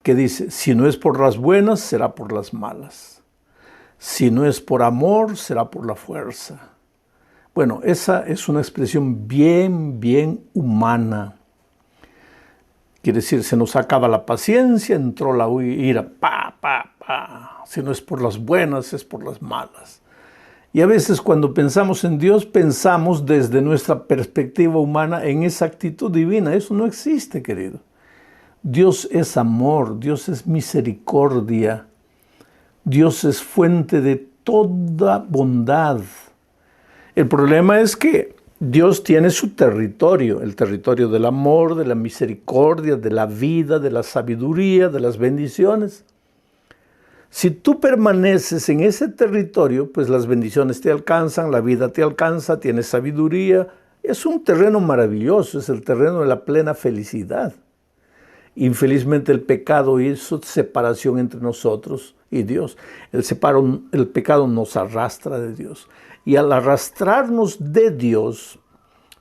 que dice, si no es por las buenas, será por las malas. Si no es por amor, será por la fuerza. Bueno, esa es una expresión bien humana. Quiere decir, se nos acaba la paciencia, entró la ira, Si no es por las buenas, es por las malas. Y a veces cuando pensamos en Dios, pensamos desde nuestra perspectiva humana en esa actitud divina. Eso no existe, querido. Dios es amor, Dios es misericordia, Dios es fuente de toda bondad. El problema es que Dios tiene su territorio, el territorio del amor, de la misericordia, de la vida, de la sabiduría, de las bendiciones. Si tú permaneces en ese territorio, pues las bendiciones te alcanzan, la vida te alcanza, tienes sabiduría. Es un terreno maravilloso, es el terreno de la plena felicidad. Infelizmente el pecado hizo separación entre nosotros y Dios. El pecado nos arrastra de Dios. Y al arrastrarnos de Dios,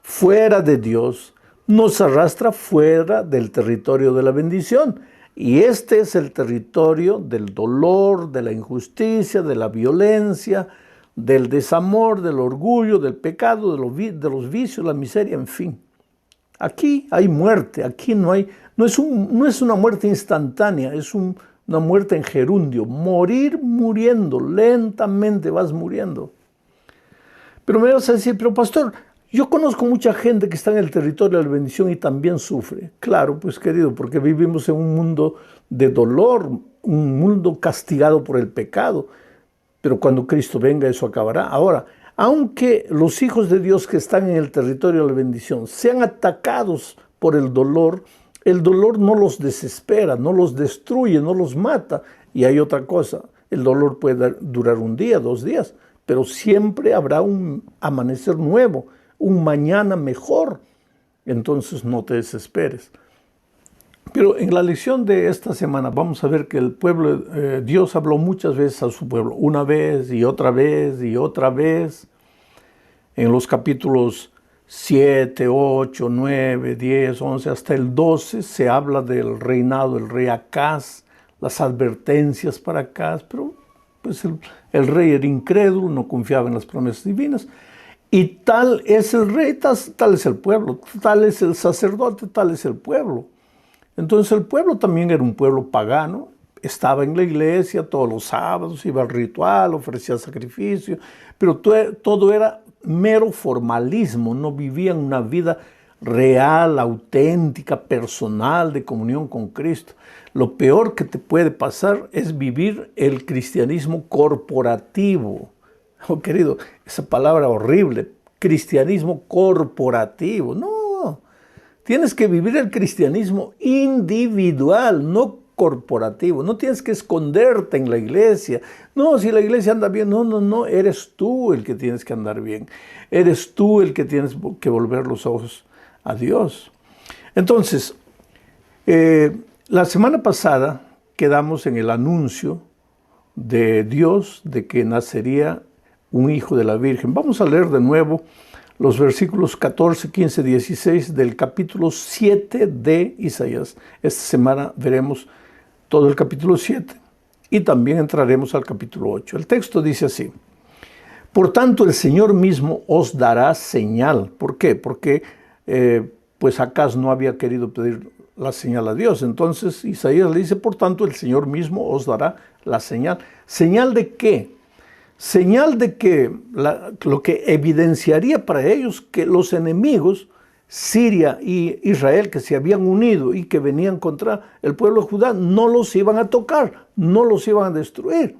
fuera de Dios, nos arrastra fuera del territorio de la bendición. Y este es el territorio del dolor, de la injusticia, de la violencia, del desamor, del orgullo, del pecado, de los vicios, la miseria, en fin. Aquí hay muerte, aquí no es una muerte instantánea, es una muerte en gerundio, morir muriendo, lentamente vas muriendo. Pero me vas a decir, pero pastor, yo conozco mucha gente que está en el territorio de la bendición y también sufre. Claro, pues querido, porque vivimos en un mundo de dolor, un mundo castigado por el pecado. Pero cuando Cristo venga eso acabará. Ahora, aunque los hijos de Dios que están en el territorio de la bendición sean atacados por el dolor no los desespera, no los destruye, no los mata. Y hay otra cosa, el dolor puede durar un día, 2 días, pero siempre habrá un amanecer nuevo, un mañana mejor. Entonces no te desesperes. Pero en la lección de esta semana vamos a ver que el pueblo, Dios habló muchas veces a su pueblo, una vez y otra vez y otra vez. En los capítulos 7, 8, 9, 10, 11, hasta el 12 se habla del reinado del rey Acaz, las advertencias para Acaz, pero pues el rey era incrédulo, no confiaba en las promesas divinas. Y tal es el rey, tal es el pueblo, tal es el sacerdote, tal es el pueblo. Entonces el pueblo también era un pueblo pagano, estaba en la iglesia todos los sábados, iba al ritual, ofrecía sacrificio, pero todo era mero formalismo, no vivían una vida real, auténtica, personal, de comunión con Cristo. Lo peor que te puede pasar es vivir el cristianismo corporativo. Oh, querido, esa palabra horrible, cristianismo corporativo, no. Tienes que vivir el cristianismo individual, no corporativo. No tienes que esconderte en la iglesia. No, si la iglesia anda bien, no. Eres tú el que tienes que andar bien. Eres tú el que tienes que volver los ojos a Dios. Entonces, la semana pasada quedamos en el anuncio de Dios de que nacería un hijo de la Virgen. Vamos a leer de nuevo los versículos 14, 15, 16 del capítulo 7 de Isaías. Esta semana veremos todo el capítulo 7 y también entraremos al capítulo 8. El texto dice así: por tanto, el Señor mismo os dará señal. ¿Por qué? Porque pues Acaz no había querido pedir la señal a Dios. Entonces Isaías le dice, por tanto, el Señor mismo os dará la señal. ¿Señal de qué? Señal de que lo que evidenciaría para ellos que los enemigos, Siria y Israel, que se habían unido y que venían contra el pueblo de Judá, no los iban a tocar, no los iban a destruir.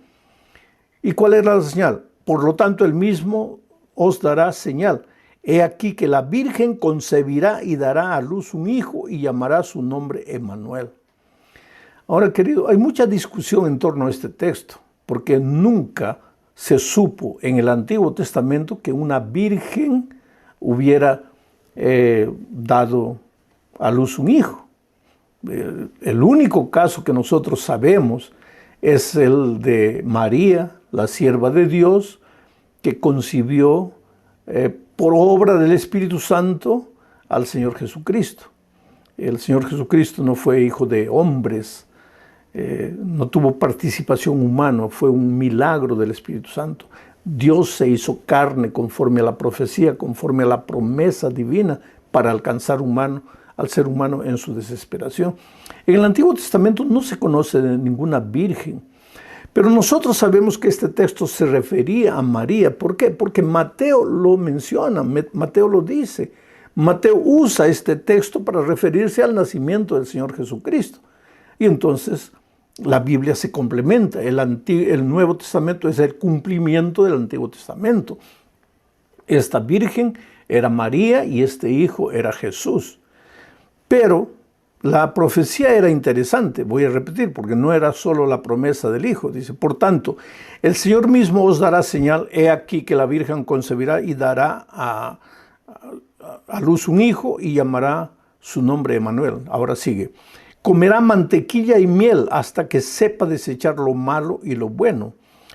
¿Y cuál era la señal? Por lo tanto, él mismo os dará señal. He aquí que la Virgen concebirá y dará a luz un hijo y llamará su nombre Emmanuel. Ahora, querido, hay mucha discusión en torno a este texto, porque nunca se supo en el Antiguo Testamento que una virgen hubiera dado a luz un hijo. El único caso que nosotros sabemos es el de María, la sierva de Dios, que concibió por obra del Espíritu Santo al Señor Jesucristo. El Señor Jesucristo no fue hijo de hombres, no tuvo participación humana, fue un milagro del Espíritu Santo. Dios se hizo carne conforme a la profecía, conforme a la promesa divina para alcanzar al ser humano en su desesperación. En el Antiguo Testamento no se conoce de ninguna virgen, pero nosotros sabemos que este texto se refería a María. ¿Por qué? Porque Mateo lo menciona, Mateo lo dice. Mateo usa este texto para referirse al nacimiento del Señor Jesucristo. Y entonces la Biblia se complementa. El Nuevo Testamento es el cumplimiento del Antiguo Testamento. Esta virgen era María y este hijo era Jesús. Pero la profecía era interesante, voy a repetir, porque no era solo la promesa del hijo. Dice, por tanto, el Señor mismo os dará señal, he aquí que la Virgen concebirá y dará a luz un hijo y llamará su nombre Emmanuel. Ahora sigue. Comerá mantequilla y miel hasta que sepa desechar lo malo y lo bueno.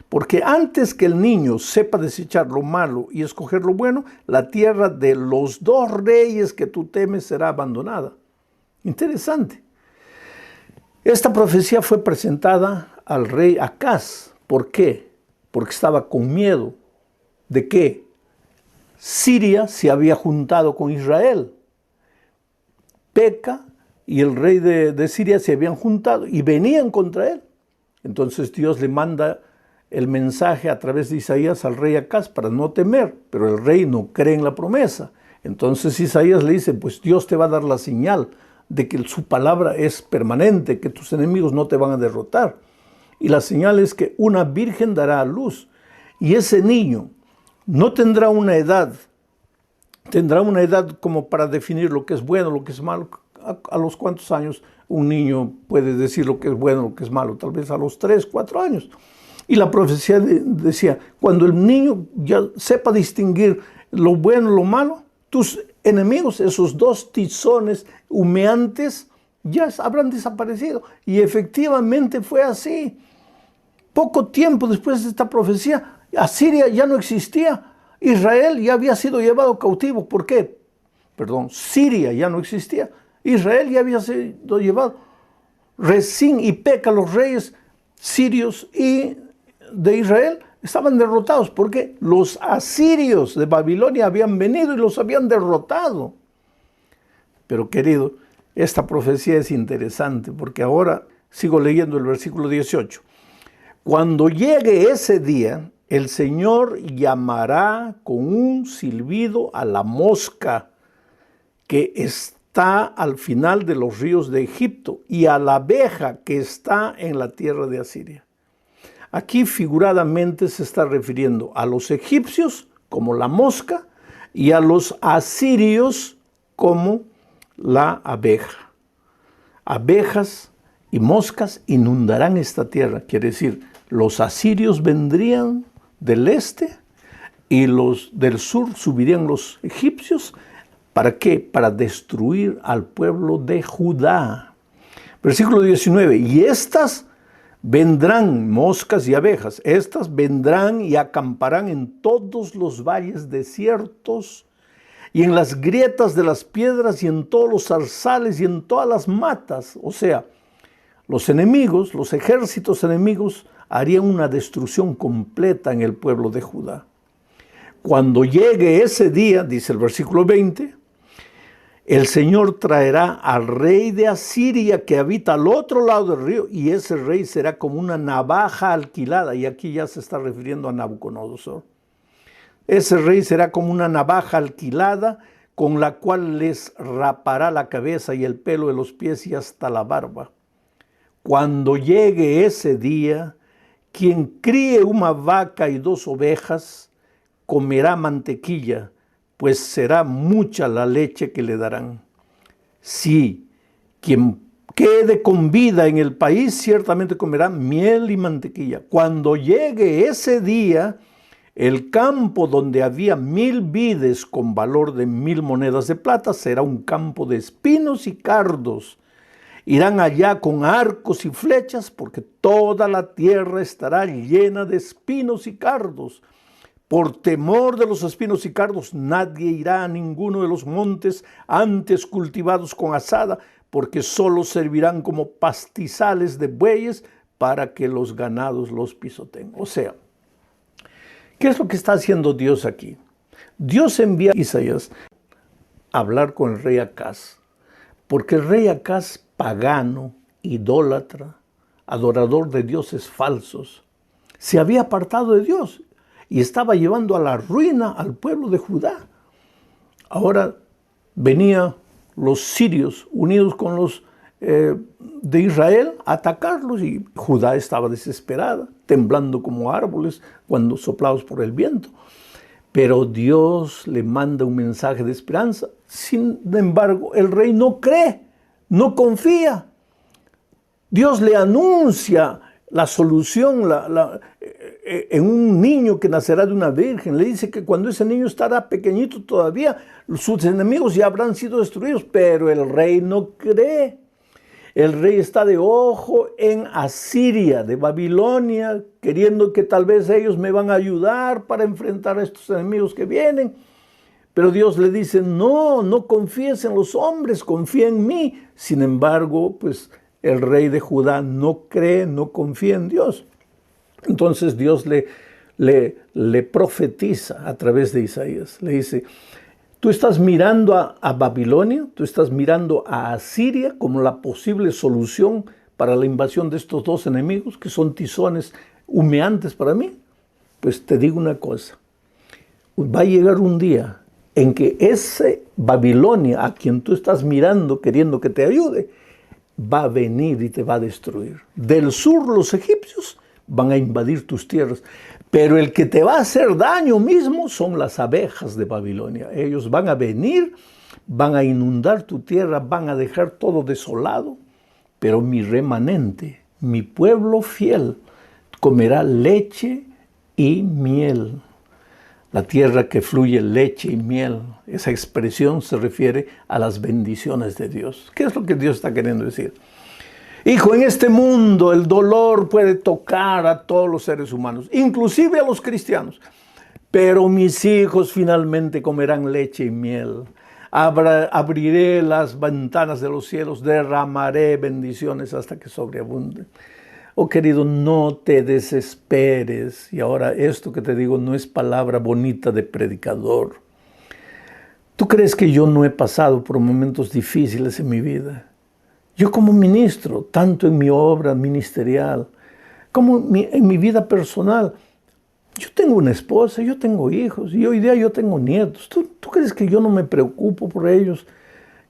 Porque antes que el niño sepa desechar lo malo y escoger lo bueno, la tierra de los dos reyes que tú temes será abandonada. Interesante. Esta profecía fue presentada al rey Acaz. ¿Por qué? Porque estaba con miedo de que Siria se había juntado con Israel. Peca y el rey de Siria se habían juntado y venían contra él. Entonces Dios le manda el mensaje a través de Isaías al rey Acaz para no temer, pero el rey no cree en la promesa. Entonces Isaías le dice, pues Dios te va a dar la señal de que su palabra es permanente, que tus enemigos no te van a derrotar. Y la señal es que una virgen dará a luz. Y ese niño no tendrá una edad como para definir lo que es bueno, lo que es malo. ¿A los cuántos años un niño puede decir lo que es bueno, lo que es malo? Tal vez a los 3, 4 años. Y la profecía decía, cuando el niño ya sepa distinguir lo bueno y lo malo, tus enemigos, esos dos tizones humeantes, ya habrán desaparecido. Y efectivamente fue así. Poco tiempo después de esta profecía, Asiria ya no existía. Israel ya había sido llevado cautivo. ¿Por qué? Siria ya no existía. Israel ya había sido llevado. Rezín y Peca, los reyes sirios y de Israel, estaban derrotados porque los asirios de Babilonia habían venido y los habían derrotado. Pero querido, esta profecía es interesante porque ahora sigo leyendo el versículo 18. Cuando llegue ese día, el Señor llamará con un silbido a la mosca que está al final de los ríos de Egipto y a la abeja que está en la tierra de Asiria. Aquí figuradamente se está refiriendo a los egipcios como la mosca y a los asirios como la abeja. Abejas y moscas inundarán esta tierra. Quiere decir, los asirios vendrían del este y los del sur subirían los egipcios. ¿Para qué? Para destruir al pueblo de Judá. Versículo 19. Y estas vendrán, moscas y abejas, estas vendrán y acamparán en todos los valles desiertos y en las grietas de las piedras y en todos los zarzales y en todas las matas. O sea, los enemigos, los ejércitos enemigos harían una destrucción completa en el pueblo de Judá. Cuando llegue ese día, dice el versículo 20, el Señor traerá al rey de Asiria que habita al otro lado del río y ese rey será como una navaja alquilada. Y aquí ya se está refiriendo a Nabucodonosor. Ese rey será como una navaja alquilada con la cual les rapará la cabeza y el pelo de los pies y hasta la barba. Cuando llegue ese día, quien críe una vaca y 2 ovejas comerá mantequilla, pues será mucha la leche que le darán. Sí, quien quede con vida en el país ciertamente comerá miel y mantequilla. Cuando llegue ese día, el campo donde había 1000 vides con valor de 1000 monedas de plata será un campo de espinos y cardos. Irán allá con arcos y flechas porque toda la tierra estará llena de espinos y cardos. Por temor de los espinos y cardos, nadie irá a ninguno de los montes antes cultivados con azada, porque solo servirán como pastizales de bueyes para que los ganados los pisoteen. O sea, ¿qué es lo que está haciendo Dios aquí? Dios envía a Isaías a hablar con el rey Acaz, porque el rey Acaz, pagano, idólatra, adorador de dioses falsos, se había apartado de Dios y estaba llevando a la ruina al pueblo de Judá. Ahora venían los sirios unidos con los de Israel a atacarlos y Judá estaba desesperada, temblando como árboles cuando soplados por el viento. Pero Dios le manda un mensaje de esperanza. Sin embargo, el rey no cree, no confía. Dios le anuncia la solución en un niño que nacerá de una virgen. Le dice que cuando ese niño estará pequeñito todavía, sus enemigos ya habrán sido destruidos, pero el rey no cree. El rey está de ojo en Asiria, de Babilonia, queriendo que tal vez ellos me van a ayudar para enfrentar a estos enemigos que vienen. Pero Dios le dice, no confíes en los hombres, confía en mí. Sin embargo, pues el rey de Judá no cree, no confía en Dios. Entonces Dios le profetiza a través de Isaías. Le dice, tú estás mirando a Babilonia, tú estás mirando a Asiria como la posible solución para la invasión de estos dos enemigos que son tizones humeantes para mí. Pues te digo una cosa, va a llegar un día en que ese Babilonia a quien tú estás mirando, queriendo que te ayude, va a venir y te va a destruir. Del sur los egipcios van a invadir tus tierras, pero el que te va a hacer daño mismo son las abejas de Babilonia. Ellos van a venir, van a inundar tu tierra, van a dejar todo desolado, pero mi remanente, mi pueblo fiel, comerá leche y miel. La tierra que fluye leche y miel, esa expresión se refiere a las bendiciones de Dios. ¿Qué es lo que Dios está queriendo decir? Hijo, en este mundo el dolor puede tocar a todos los seres humanos, inclusive a los cristianos. Pero mis hijos finalmente comerán leche y miel. Abriré las ventanas de los cielos, derramaré bendiciones hasta que sobreabunden. Oh querido, no te desesperes. Y ahora esto que te digo no es palabra bonita de predicador. ¿Tú crees que yo no he pasado por momentos difíciles en mi vida? Yo como ministro, tanto en mi obra ministerial como en mi vida personal, yo tengo una esposa, yo tengo hijos y hoy día yo tengo nietos. ¿Tú crees que yo no me preocupo por ellos?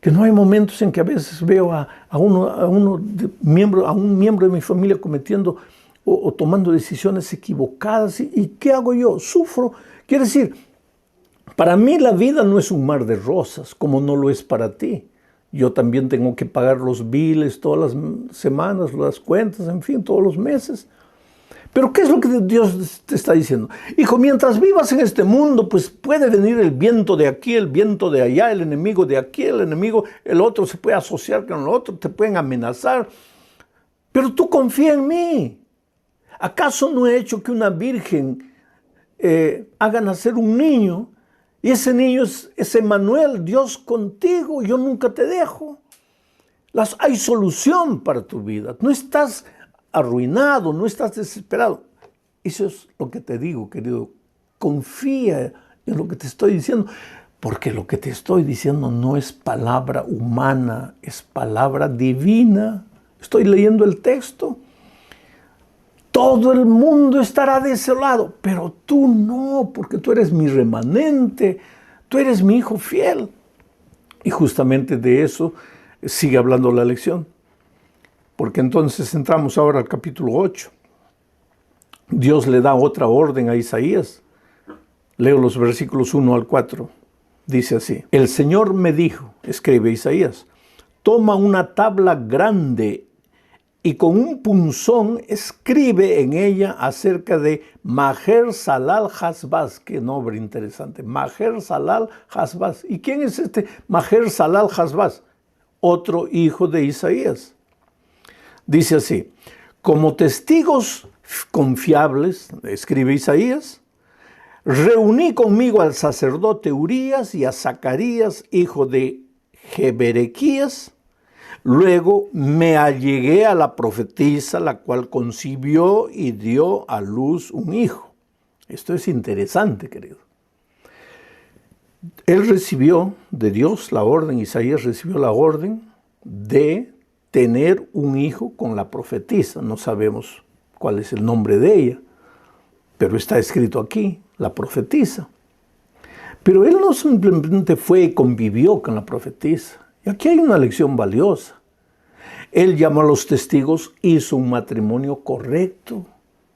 Que no hay momentos en que a veces veo a un miembro de mi familia cometiendo o tomando decisiones equivocadas. ¿Y qué hago yo? Sufro. Quiere decir, para mí la vida no es un mar de rosas, como no lo es para ti. Yo también tengo que pagar los biles todas las semanas, las cuentas, en fin, todos los meses. Pero ¿qué es lo que Dios te está diciendo? Hijo, mientras vivas en este mundo, pues puede venir el viento de aquí, el viento de allá, el enemigo de aquí, el enemigo, el otro se puede asociar con el otro, te pueden amenazar. Pero tú confía en mí. ¿Acaso no he hecho que una virgen haga nacer un niño? Y ese niño es Emmanuel, Dios contigo, yo nunca te dejo. Hay solución para tu vida, no estás arruinado, no estás desesperado. Eso es lo que te digo, querido. Confía en lo que te estoy diciendo, porque lo que te estoy diciendo no es palabra humana, es palabra divina. Estoy leyendo el texto. Todo el mundo estará desolado, pero tú no, porque tú eres mi remanente, tú eres mi hijo fiel. Y justamente de eso sigue hablando la lección. Porque entonces entramos ahora al capítulo 8. Dios le da otra orden a Isaías. Leo los versículos 1 al 4. Dice así: el Señor me dijo, escribe Isaías, toma una tabla grande y con un punzón escribe en ella acerca de Maher-Salal-Hasbaz. Qué nombre interesante, Maher-Salal-Hasbaz. ¿Y quién es este Maher-Salal-Hasbaz? Otro hijo de Isaías. Dice así: como testigos confiables, escribe Isaías, reuní conmigo al sacerdote Urías y a Zacarías, hijo de Jeberequías, Luego me allegué a la profetisa, la cual concibió y dio a luz un hijo. Esto es interesante, querido. Él recibió de Dios la orden, Isaías recibió la orden de tener un hijo con la profetisa. No sabemos cuál es el nombre de ella, pero está escrito aquí, la profetisa. Pero él no simplemente fue y convivió con la profetisa. Y aquí hay una lección valiosa. Él llamó a los testigos, hizo un matrimonio correcto.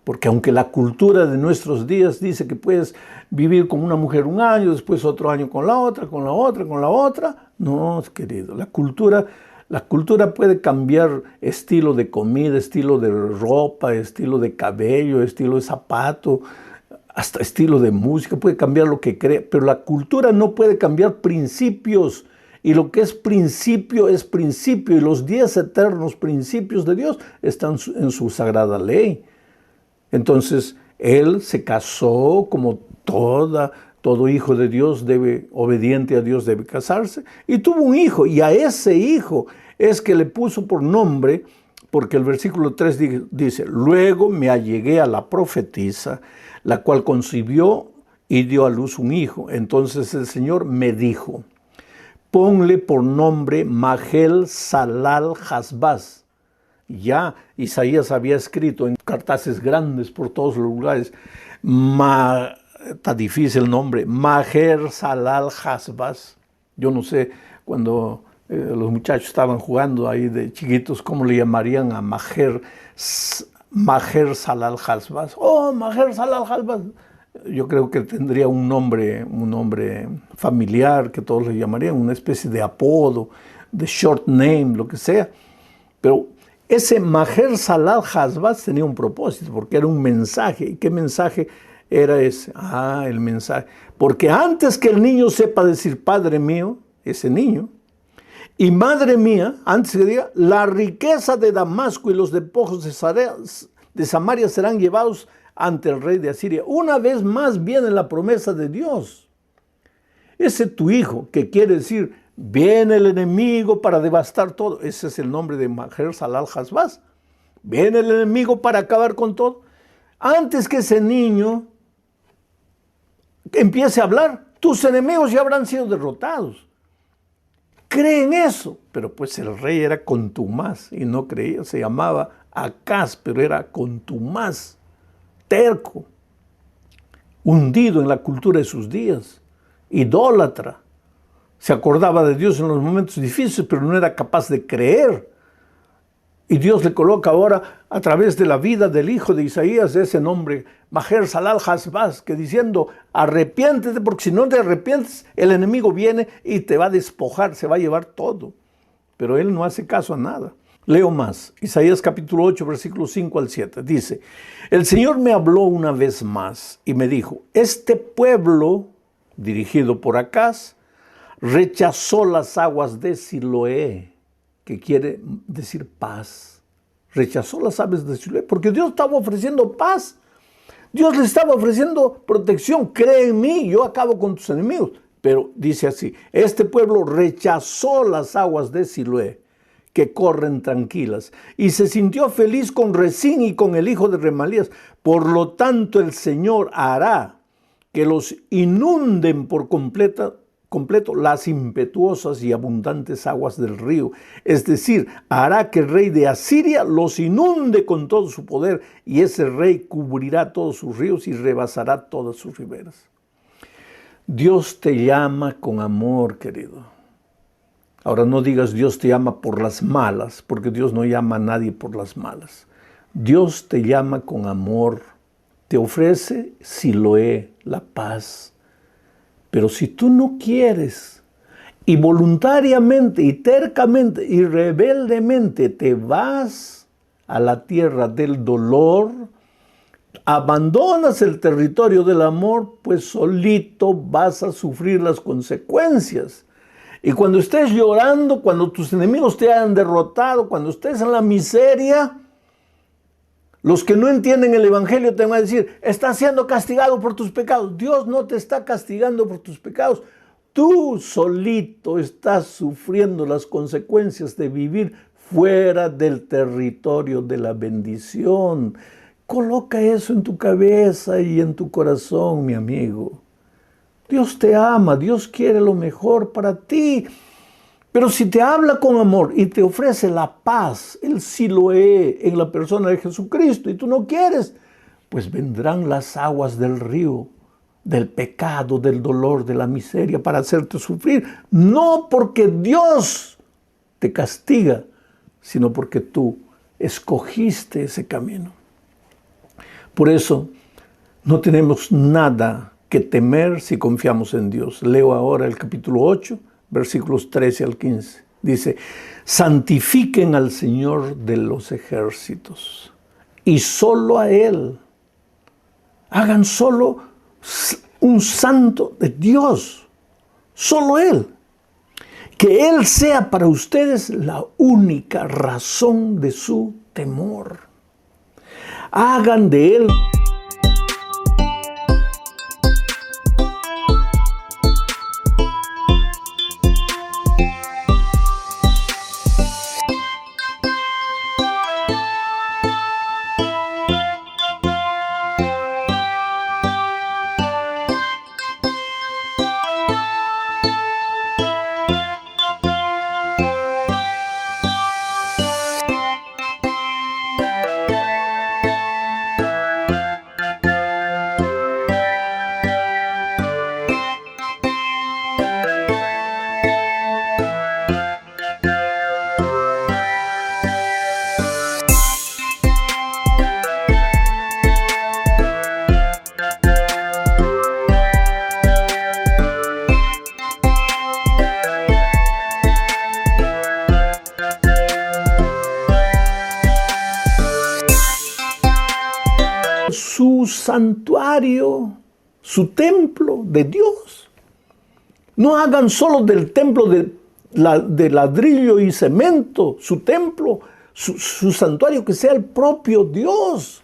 Porque aunque la cultura de nuestros días dice que puedes vivir con una mujer un año, después otro año con la otra, con la otra, con la otra. No, querido, la cultura puede cambiar estilo de comida, estilo de ropa, estilo de cabello, estilo de zapato, hasta estilo de música, puede cambiar lo que cree, pero la cultura no puede cambiar principios. Y lo que es principio, y los 10 eternos principios de Dios están en su sagrada ley. Entonces, él se casó como todo hijo de Dios obediente a Dios debe casarse, y tuvo un hijo, y a ese hijo es que le puso por nombre, porque el versículo 3 dice, luego me allegué a la profetisa, la cual concibió y dio a luz un hijo. Entonces el Señor me dijo, ponle por nombre Maher-Shalal-Hash-Baz. Ya Isaías había escrito en cartaces grandes por todos los lugares, está difícil el nombre, Maher-Shalal-Hash-Baz. Yo no sé, cuando los muchachos estaban jugando ahí de chiquitos, ¿cómo le llamarían a Maher-Shalal-Hash-Baz? Oh, Maher-Shalal-Hash-Baz. Yo creo que tendría un nombre familiar que todos le llamarían, una especie de apodo, de short name, lo que sea. Pero ese Maher-Shalal-Hash-Baz tenía un propósito, porque era un mensaje. ¿Y qué mensaje era ese? El mensaje. Porque antes que el niño sepa decir Padre mío, ese niño, y Madre mía, antes que diga, la riqueza de Damasco y los despojos de Samaria serán llevados ante el rey de Asiria. Una vez más viene la promesa de Dios. Ese tu hijo, que quiere decir, viene el enemigo para devastar todo. Ese es el nombre de Maher-Shalal-Hash-Baz. Viene el enemigo para acabar con todo. Antes que ese niño empiece a hablar, tus enemigos ya habrán sido derrotados. Cree en eso. Pero pues el rey era contumaz y no creía. Se llamaba Acaz, pero era contumaz, terco, hundido en la cultura de sus días, idólatra. Se acordaba de Dios en los momentos difíciles, pero no era capaz de creer. Y Dios le coloca ahora, a través de la vida del hijo de Isaías, ese nombre, Maher-Shalal-Hash-Baz, que diciendo, arrepiéntete, porque si no te arrepientes, el enemigo viene y te va a despojar, se va a llevar todo. Pero él no hace caso a nada. Leo más, Isaías capítulo 8, versículos 5 al 7, dice, el Señor me habló una vez más y me dijo, este pueblo, dirigido por Acaz, rechazó las aguas de Siloé, que quiere decir paz. Rechazó las aguas de Siloé, porque Dios estaba ofreciendo paz. Dios le estaba ofreciendo protección. Cree en mí, yo acabo con tus enemigos. Pero dice así, este pueblo rechazó las aguas de Siloé, que corren tranquilas, y se sintió feliz con Rezín y con el hijo de Remalías. Por lo tanto, el Señor hará que los inunden por completo las impetuosas y abundantes aguas del río. Es decir, hará que el rey de Asiria los inunde con todo su poder, y ese rey cubrirá todos sus ríos y rebasará todas sus riberas. Dios te llama con amor, querido. Ahora no digas Dios te llama por las malas, porque Dios no llama a nadie por las malas. Dios te llama con amor, te ofrece Siloé, la paz. Pero si tú no quieres, y voluntariamente, y tercamente, y rebeldemente te vas a la tierra del dolor, abandonas el territorio del amor, pues solito vas a sufrir las consecuencias. Y cuando estés llorando, cuando tus enemigos te hayan derrotado, cuando estés en la miseria, los que no entienden el evangelio te van a decir, estás siendo castigado por tus pecados. Dios no te está castigando por tus pecados. tú solito estás sufriendo las consecuencias de vivir fuera del territorio de la bendición. Coloca eso en tu cabeza y en tu corazón, mi amigo. Dios te ama, Dios quiere lo mejor para ti. Pero si te habla con amor y te ofrece la paz, el Siloé en la persona de Jesucristo, y tú no quieres, pues vendrán las aguas del río, del pecado, del dolor, de la miseria, para hacerte sufrir. No porque Dios te castiga, sino porque tú escogiste ese camino. Por eso no tenemos nada que temer si confiamos en Dios. Leo ahora el capítulo 8, versículos 13 al 15. Dice, santifiquen al Señor de los ejércitos y solo a Él. Hagan solo un santo de Dios, solo Él. Que Él sea para ustedes la única razón de su temor. Hagan de Él su santuario, su templo de Dios. No hagan solo del templo de ladrillo y cemento, su templo, su santuario, que sea el propio Dios.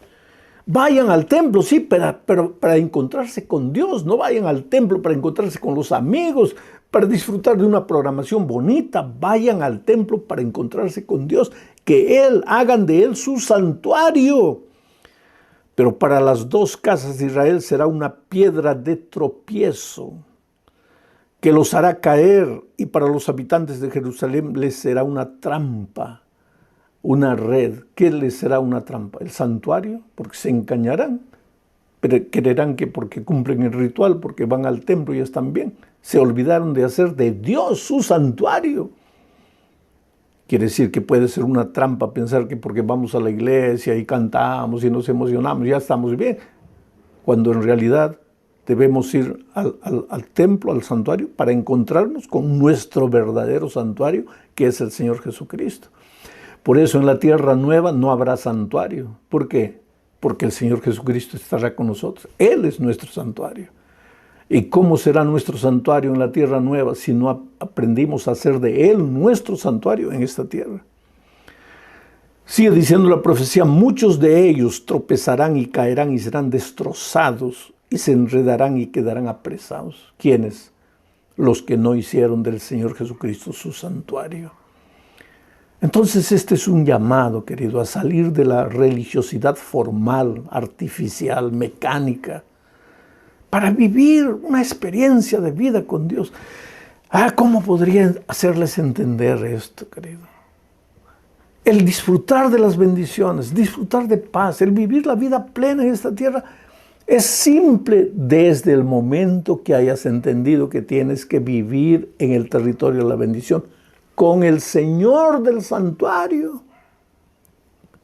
Vayan al templo, sí, pero para encontrarse con Dios. No vayan al templo para encontrarse con los amigos, para disfrutar de una programación bonita. Vayan al templo para encontrarse con Dios. Que hagan de Él su santuario. Pero para las dos casas de Israel será una piedra de tropiezo que los hará caer, y para los habitantes de Jerusalén les será una trampa, una red. ¿Qué les será una trampa? El santuario, porque se engañarán, pero creerán que porque cumplen el ritual, porque van al templo y están bien, se olvidaron de hacer de Dios su santuario. Quiere decir que puede ser una trampa pensar que porque vamos a la iglesia y cantamos y nos emocionamos, ya estamos bien, cuando en realidad debemos ir al templo, al santuario, para encontrarnos con nuestro verdadero santuario, que es el Señor Jesucristo. Por eso en la tierra nueva no habrá santuario. ¿Por qué? Porque el Señor Jesucristo estará con nosotros. Él es nuestro santuario. ¿Y cómo será nuestro santuario en la tierra nueva si no aprendimos a hacer de Él nuestro santuario en esta tierra? Sigue diciendo la profecía, muchos de ellos tropezarán y caerán y serán destrozados y se enredarán y quedarán apresados. ¿Quiénes? Los que no hicieron del Señor Jesucristo su santuario. Entonces este es un llamado, querido, a salir de la religiosidad formal, artificial, mecánica, para vivir una experiencia de vida con Dios. ¿Cómo podría hacerles entender esto, querido? El disfrutar de las bendiciones, disfrutar de paz, el vivir la vida plena en esta tierra, es simple desde el momento que hayas entendido que tienes que vivir en el territorio de la bendición con el Señor del santuario,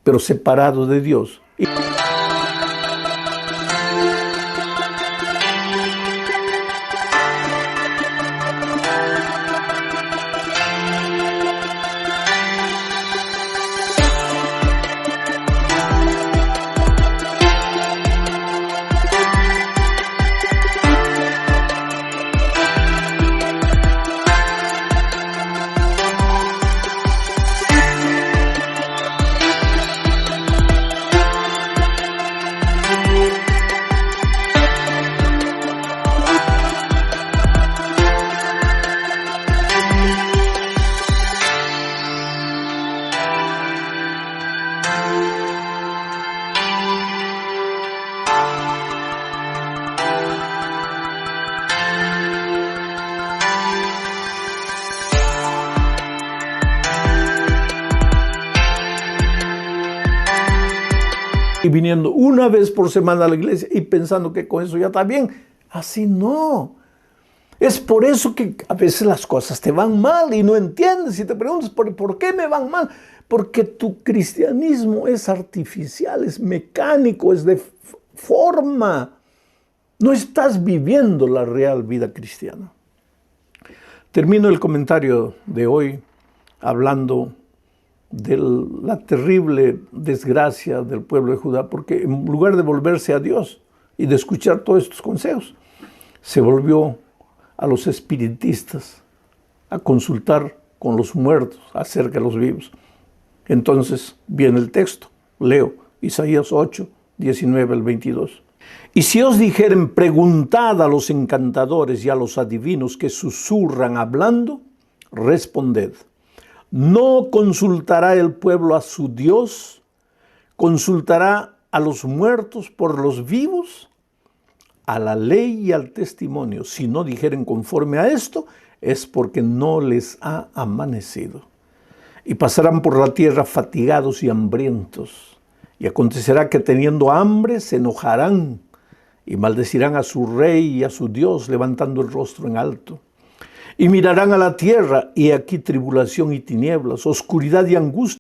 pero separado de Dios. y viniendo una vez por semana a la iglesia y pensando que con eso ya está bien. Así no. Es por eso que a veces las cosas te van mal y no entiendes y te preguntas, ¿por qué me van mal? Porque tu cristianismo es artificial, es mecánico, es de forma. No estás viviendo la real vida cristiana. Termino el comentario de hoy hablando de la terrible desgracia del pueblo de Judá, porque en lugar de volverse a Dios y de escuchar todos estos consejos, se volvió a los espiritistas a consultar con los muertos acerca de los vivos. Entonces viene el texto, leo Isaías 8, 19 al 22. Y si os dijeren, preguntad a los encantadores y a los adivinos que susurran hablando, responded. ¿No consultará el pueblo a su Dios? ¿Consultará a los muertos por los vivos? A la ley y al testimonio. Si no dijeren conforme a esto, es porque no les ha amanecido. Y pasarán por la tierra fatigados y hambrientos. Y acontecerá que teniendo hambre se enojarán y maldecirán a su rey y a su Dios, levantando el rostro en alto. Y mirarán a la tierra, y aquí tribulación y tinieblas, oscuridad y angustia.